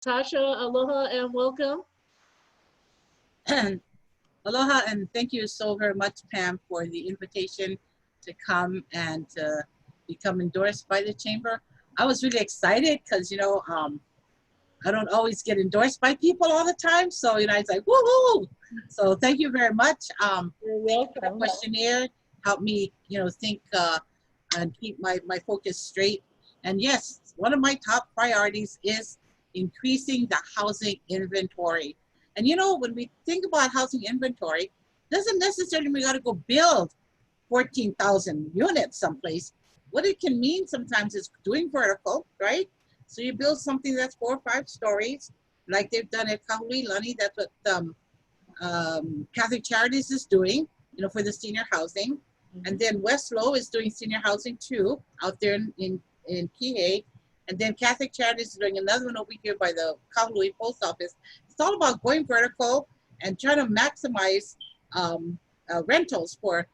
Tasha, aloha and welcome. Aloha, and thank you so very much, Pam, for the invitation to come and to become endorsed by the Chamber. I was really excited because, I don't always get endorsed by people all the time. So, it's like, woohoo! So thank you very much. You're welcome. The questionnaire helped me, think and keep my focus straight. And yes, one of my top priorities is increasing the housing inventory. And when we think about housing inventory, doesn't necessarily we got to go build 14,000 units someplace. What it can mean sometimes is doing vertical, right? So you build something that's 4 or 5 stories, like they've done at Kahuilani. That's what Catholic Charities is doing, for the senior housing. Mm-hmm. And then Westlow is doing senior housing too, out there in Kihei. And then Catholic Charities is doing another one over here by the Kahului Post Office. It's all about going vertical and trying to maximize rentals for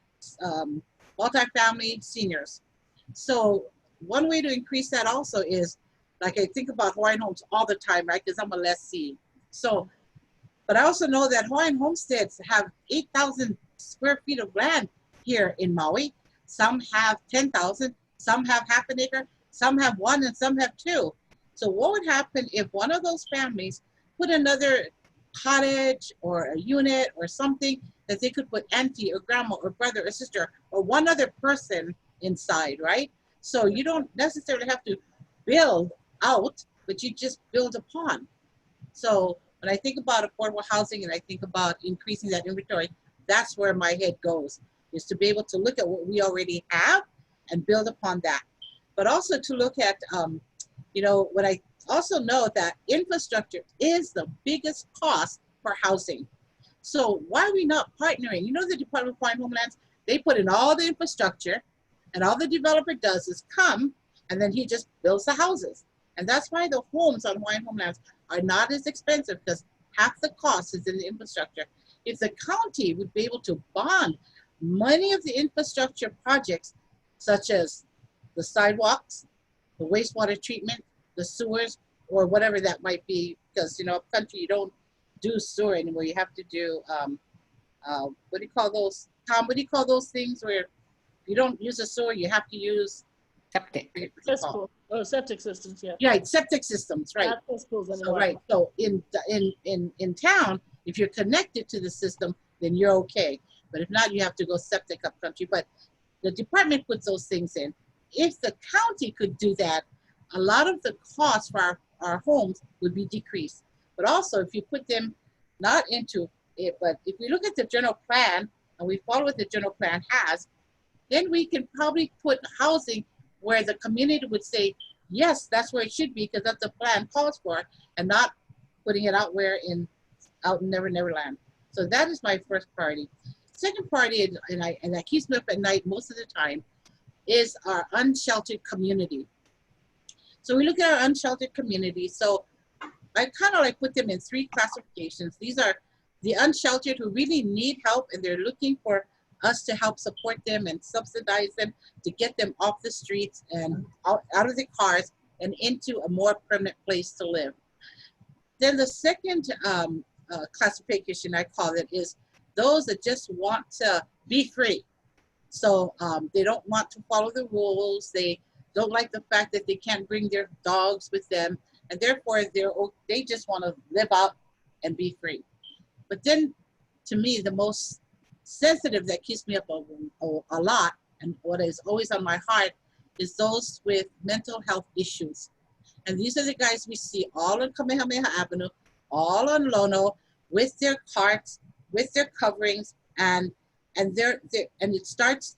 multifamily seniors. So one way to increase that also is, like I think about Hawaiian homes all the time, right? Because I'm a lessee. So, but I also know that Hawaiian homesteads have 8,000 square feet of land here in Maui. Some have 10,000, some have half an acre, some have 1, and some have 2. So what would happen if one of those families put another cottage or a unit or something that they could put auntie or grandma or brother or sister or one other person inside, right? So you don't necessarily have to build out, but you just build upon. So when I think about affordable housing and I think about increasing that inventory, that's where my head goes, is to be able to look at what we already have and build upon that. But also to look at, what I also know that infrastructure is the biggest cost for housing. So why are we not partnering? The Department of Hawaiian Homelands, they put in all the infrastructure, and all the developer does is come, and then he just builds the houses. And that's why the homes on Hawaiian Homelands are not as expensive, because half the cost is in the infrastructure. If the county would be able to bond many of the infrastructure projects, such as the sidewalks, the wastewater treatment, the sewers, or whatever that might be, because, up country, you don't do sewer anymore. You have to do, what do you call those? Tom, what do you call those things where you don't use a sewer, you have to use septic. Septic systems, yeah. Right, septic systems, right. So, right. So in town, if you're connected to the system, then you're okay. But if not, you have to go septic up country. But the department puts those things in. If the county could do that, a lot of the costs for our homes would be decreased. But also, if you put them not into it, but if we look at the general plan and we follow what the general plan has, then we can probably put housing where the community would say, yes, that's where it should be, because that's the plan calls for, and not putting it out in Never Land. So that is my first priority. Second priority, and that keeps me up at night most of the time, is our unsheltered community. So we look at our unsheltered community. So I kind of like put them in 3 classifications. These are the unsheltered who really need help, and they're looking for us to help support them and subsidize them to get them off the streets and out of the cars and into a more permanent place to live. Then the second classification, I call it, is those that just want to be free. So they don't want to follow the rules. They don't like the fact that they can't bring their dogs with them, and therefore they just want to live out and be free. But then, to me, the most sensitive that keeps me up a lot, and what is always on my heart, is those with mental health issues. And these are the guys we see all on Kamehameha Avenue, all on Lono, with their carts, with their coverings, and it starts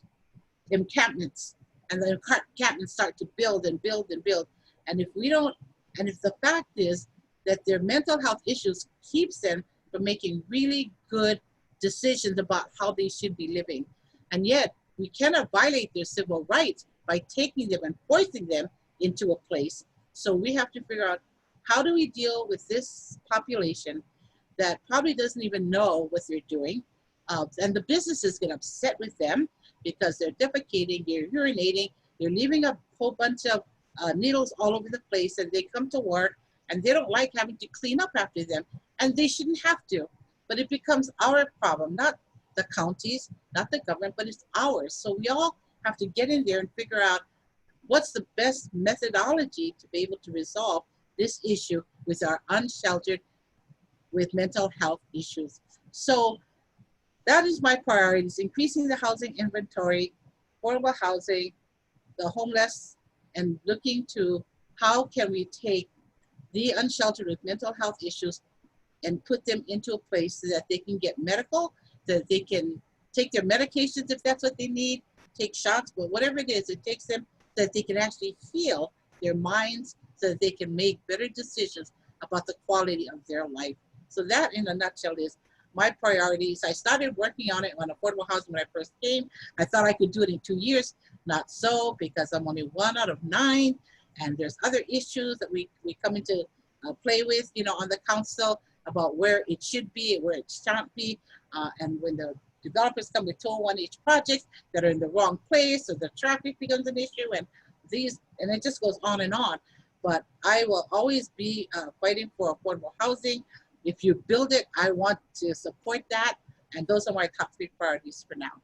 encampments, and the encampments start to build and build and build. And if the fact is that their mental health issues keeps them from making really good decisions about how they should be living. And yet we cannot violate their civil rights by taking them and forcing them into a place. So we have to figure out, how do we deal with this population that probably doesn't even know what they're doing? And the businesses get upset with them because they're defecating, they're urinating, they're leaving a whole bunch of needles all over the place, and they come to work and they don't like having to clean up after them, and they shouldn't have to. But it becomes our problem, not the counties, not the government, but it's ours. So we all have to get in there and figure out what's the best methodology to be able to resolve this issue with our unsheltered with mental health issues. So that is my priorities: increasing the housing inventory, affordable housing, the homeless, and looking to how can we take the unsheltered with mental health issues and put them into a place so that they can get medical, that they can take their medications if that's what they need, take shots, but whatever it is, it takes them so that they can actually heal their minds so that they can make better decisions about the quality of their life. So that in a nutshell is my priorities. I started working on it on affordable housing when I first came. I thought I could do it in 2 years. Not so, because I'm only 1 out of 9, and there's other issues that we come into play with, you know, on the council about where it should be, where it shan't be, and when the developers come with 201H projects that are in the wrong place, so the traffic becomes an issue, and it just goes on and on. But I will always be fighting for affordable housing. If you build it, I want to support that, and those are my top 3 priorities for now.